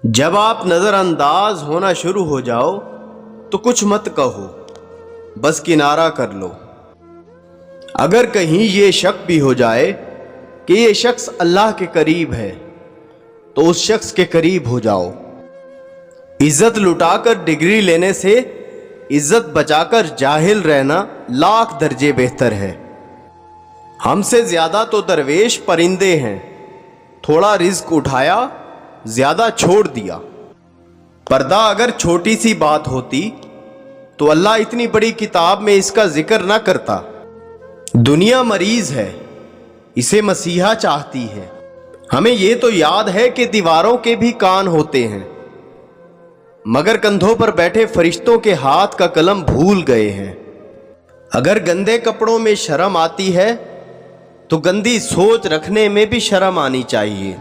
جب آپ نظر انداز ہونا شروع ہو جاؤ تو کچھ مت کہو، بس کنارہ کر لو۔ اگر کہیں یہ شک بھی ہو جائے کہ یہ شخص اللہ کے قریب ہے تو اس شخص کے قریب ہو جاؤ۔ عزت لٹا کر ڈگری لینے سے عزت بچا کر جاہل رہنا لاکھ درجے بہتر ہے۔ ہم سے زیادہ تو درویش پرندے ہیں، تھوڑا رزق اٹھایا زیادہ چھوڑ دیا۔ پردہ اگر چھوٹی سی بات ہوتی تو اللہ اتنی بڑی کتاب میں اس کا ذکر نہ کرتا۔ دنیا مریض ہے، اسے مسیحا چاہتی ہے۔ ہمیں یہ تو یاد ہے کہ دیواروں کے بھی کان ہوتے ہیں، مگر کندھوں پر بیٹھے فرشتوں کے ہاتھ کا قلم بھول گئے ہیں۔ اگر گندے کپڑوں میں شرم آتی ہے تو گندی سوچ رکھنے میں بھی شرم آنی چاہیے۔